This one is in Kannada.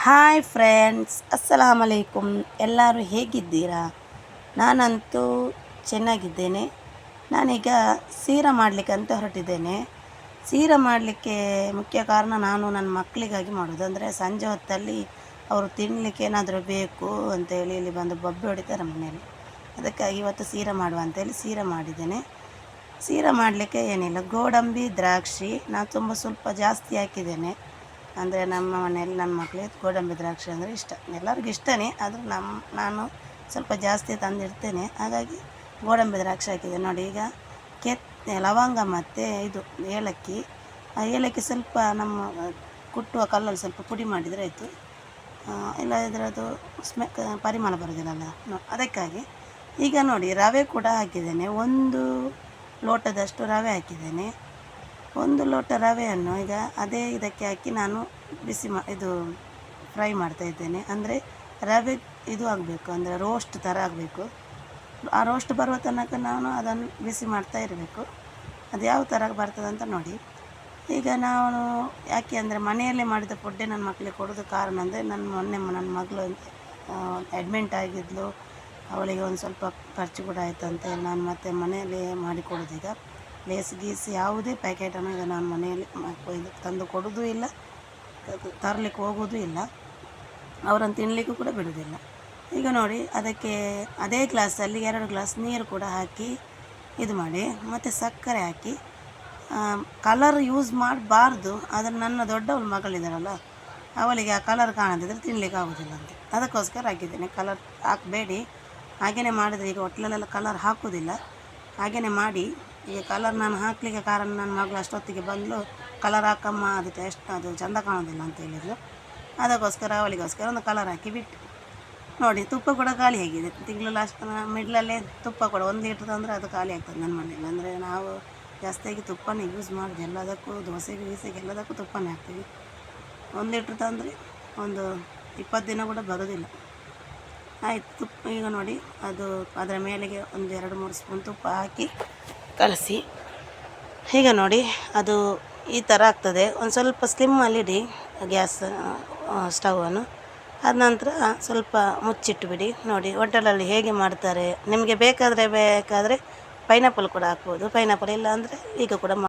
Hi friends, ಅಸ್ಸಲಾಮ್ ಅಲೈಕುಮ್. ಎಲ್ಲರೂ ಹೇಗಿದ್ದೀರಾ? ನಾನಂತೂ ಚೆನ್ನಾಗಿದ್ದೇನೆ. ನಾನೀಗ ಸೀರಾ ಮಾಡಲಿಕ್ಕೆ ಅಂತ ಹೊರಟಿದ್ದೇನೆ. ಸೀರಾ ಮಾಡಲಿಕ್ಕೆ ಮುಖ್ಯ ಕಾರಣ ನಾನು ನನ್ನ ಮಕ್ಕಳಿಗಾಗಿ ಮಾಡೋದು. ಅಂದರೆ ಸಂಜೆ ಹೊತ್ತಲ್ಲಿ ಅವರು ತಿನ್ನಲಿಕ್ಕೆ ಏನಾದರೂ ಬೇಕು ಅಂತೇಳಿ ಇಲ್ಲಿ ಬಂದು ಬೊಬ್ಬೆ ಹೊಡಿತಾರೆ ಮನೆಯಲ್ಲಿ. ಅದಕ್ಕಾಗಿ ಇವತ್ತು ಸೀರಾ ಮಾಡುವ ಅಂತೇಳಿ ಸೀರಾ ಮಾಡಿದ್ದೇನೆ. ಸೀರಾ ಮಾಡಲಿಕ್ಕೆ ಏನಿಲ್ಲ, ಗೋಡಂಬಿ, ದ್ರಾಕ್ಷಿ ನಾನು ಸ್ವಲ್ಪ ಜಾಸ್ತಿ ಹಾಕಿದ್ದೇನೆ. ಅಂದರೆ ನಮ್ಮ ಮನೆಯಲ್ಲಿ ನನ್ನ ಮಕ್ಕಳಿಗೆ ಗೋಡಂಬಿ ದ್ರಾಕ್ಷಿ ಅಂದರೆ ಇಷ್ಟ. ಎಲ್ಲರಿಗೂ ಇಷ್ಟನೇ, ಆದರೂ ನಾನು ಸ್ವಲ್ಪ ಜಾಸ್ತಿ ತಂದಿರ್ತೇನೆ. ಹಾಗಾಗಿ ಗೋಡಂಬಿ ದ್ರಾಕ್ಷಿ ಹಾಕಿದೆ ನೋಡಿ. ಈಗ ಲವಂಗ ಮತ್ತು ಇದು ಏಲಕ್ಕಿ. ಆ ಏಲಕ್ಕಿ ಸ್ವಲ್ಪ ನಮ್ಮ ಕುಟ್ಟುವ ಕಲ್ಲಲ್ಲಿ ಸ್ವಲ್ಪ ಪುಡಿ ಮಾಡಿದರೆ ಆಯಿತು. ಇಲ್ಲದಿದ್ದರೆ ಅದು ಪರಿಮಳ ಬರೋದಿಲ್ಲಲ್ಲ, ಅದಕ್ಕಾಗಿ. ಈಗ ನೋಡಿ, ರವೆ ಕೂಡ ಹಾಕಿದ್ದೇನೆ. 1 ಲೋಟದಷ್ಟು ರವೆ ಹಾಕಿದ್ದೇನೆ. 1 ಲೋಟ ರವೆಯನ್ನು ಈಗ ಅದೇ ಇದಕ್ಕೆ ಹಾಕಿ ನಾನು ಇದು ಫ್ರೈ ಮಾಡ್ತಾಯಿದ್ದೇನೆ. ಅಂದರೆ ರವೆ ಇದು ಆಗಬೇಕು, ಅಂದರೆ ರೋಸ್ಟ್ ಥರ ಆಗಬೇಕು. ಆ ರೋಸ್ಟ್ ಬರುವ ತನಕ ನಾನು ಅದನ್ನು ಬಿಸಿ ಮಾಡ್ತಾ ಇರಬೇಕು. ಅದು ಯಾವ ಥರ ಬರ್ತದೆ ಅಂತ ನೋಡಿ. ಈಗ ನಾನು ಯಾಕೆ ಅಂದರೆ ಮನೆಯಲ್ಲೇ ಮಾಡಿದ ಫುಡ್ಡೇ ನನ್ನ ಮಕ್ಕಳಿಗೆ ಕೊಡೋದು ಕಾರಣ ಅಂದರೆ ನನ್ನ ಮಗಳು ಅಡ್ಮಿಂಟ್ ಆಗಿದ್ಲು. ಅವಳಿಗೆ ಒಂದು ಸ್ವಲ್ಪ ಖರ್ಚು ಕೂಡ ಆಯಿತಂತ ನಾನು ಮತ್ತೆ ಮನೆಯಲ್ಲೇ ಮಾಡಿಕೊಡೋದು. ಈಗ ಲೇಸ್ ಗೀಸ್ ಯಾವುದೇ ಪ್ಯಾಕೆಟನ್ನು ಈಗ ನಾನು ಮನೆಯಲ್ಲಿ ತಂದು ಕೊಡೋದು ಇಲ್ಲ, ತರಲಿಕ್ಕೆ ಹೋಗೋದು ಇಲ್ಲ, ಅವರನ್ನು ತಿನ್ನಲಿಕ್ಕೂ ಕೂಡ ಬಿಡೋದಿಲ್ಲ. ಈಗ ನೋಡಿ, ಅದಕ್ಕೆ ಅದೇ ಗ್ಲಾಸಲ್ಲಿ 2 ಗ್ಲಾಸ್ ನೀರು ಕೂಡ ಹಾಕಿ ಇದು ಮಾಡಿ, ಮತ್ತು ಸಕ್ಕರೆ ಹಾಕಿ. ಕಲರ್ ಯೂಸ್ ಮಾಡಬಾರ್ದು, ಆದರೆ ನನ್ನ ದೊಡ್ಡವಳು ಮಗಳಿದ್ದಾಳಲ್ಲ, ಅವಳಿಗೆ ಆ ಕಲರ್ ಕಾಣದಿದ್ದರೆ ತಿನ್ನಲಿಕ್ಕೆ ಆಗೋದಿಲ್ಲ ಅಂತ, ಅದಕ್ಕೋಸ್ಕರ ಹಾಕಿದ್ದೇನೆ. ಕಲರ್ ಹಾಕಬೇಡಿ, ಹಾಗೆಯೇ ಮಾಡಿದರೆ ಈಗ ಹೋಟ್ಲಲ್ಲೆಲ್ಲ ಕಲರ್ ಹಾಕೋದಿಲ್ಲ. ಹಾಗೆಯೇ ಮಾಡಿ. ಈಗ ಕಲರ್ ನಾನು ಹಾಕಲಿಕ್ಕೆ ಕಾರಣ ನನ್ನ ಮಗಳು ಅಷ್ಟೊತ್ತಿಗೆ ಬಂದು ಕಲರ್ ಹಾಕಮ್ಮ, ಅದು ಅದು ಚೆಂದ ಕಾಣೋದಿಲ್ಲ ಅಂತ ಹೇಳಿದ್ರು. ಅದಕ್ಕೋಸ್ಕರ ಅವಳಿಗೋಸ್ಕರ ಒಂದು ಕಲರ್ ಹಾಕಿ ಬಿಟ್ಟು ನೋಡಿ. ತುಪ್ಪ ಕೂಡ ಖಾಲಿ ಆಗಿದೆ. ತಿಂಗಳು ಲಾಸ್ಟ್ ಮಿಡ್ಲಲ್ಲೇ ತುಪ್ಪ ಕೂಡ 1 ಲೀಟ್ರ್ ಅಂದರೆ ಅದು ಖಾಲಿ ಆಗ್ತದೆ ನನ್ನ ಮನೆಯಲ್ಲಿ. ಅಂದರೆ ನಾವು ಜಾಸ್ತಿಯಾಗಿ ತುಪ್ಪನೇ ಯೂಸ್ ಮಾಡೋದು. ಎಲ್ಲದಕ್ಕೂ ದೋಸೆಗೆ ಗೀಸೆಗೆ ಎಲ್ಲದಕ್ಕೂ ತುಪ್ಪನೇ ಹಾಕ್ತೀವಿ. 1 ಲೀಟ್ರ್ ತಂದರೆ ಒಂದು 20 ದಿನ ಕೂಡ ಬರೋದಿಲ್ಲ. ಆಯಿತು. ತುಪ್ಪ ಈಗ ನೋಡಿ, ಅದು ಅದರ ಮೇಲೆಗೆ ಒಂದು 2-3 ಸ್ಪೂನ್ ತುಪ್ಪ ಹಾಕಿ ಕಲಸಿ. ಈಗ ನೋಡಿ, ಅದು ಈ ಥರ ಆಗ್ತದೆ. ಒಂದು ಸ್ವಲ್ಪ ಸ್ಲಿಮ್ಮಲ್ಲಿಡಿ ಗ್ಯಾಸ್ ಸ್ಟವನ್ನು. ಅದ ನಂತರ ಸ್ವಲ್ಪ ಮುಚ್ಚಿಟ್ಟುಬಿಡಿ. ನೋಡಿ ಹೋಟೆಲಲ್ಲಿ ಹೇಗೆ ಮಾಡ್ತಾರೆ. ನಿಮಗೆ ಬೇಕಾದರೆ ಪೈನಾಪಲ್ ಕೂಡ ಹಾಕ್ಬೋದು. ಪೈನಾಪಲ್ ಇಲ್ಲ ಅಂದರೆ ಈಗ ಕೂಡ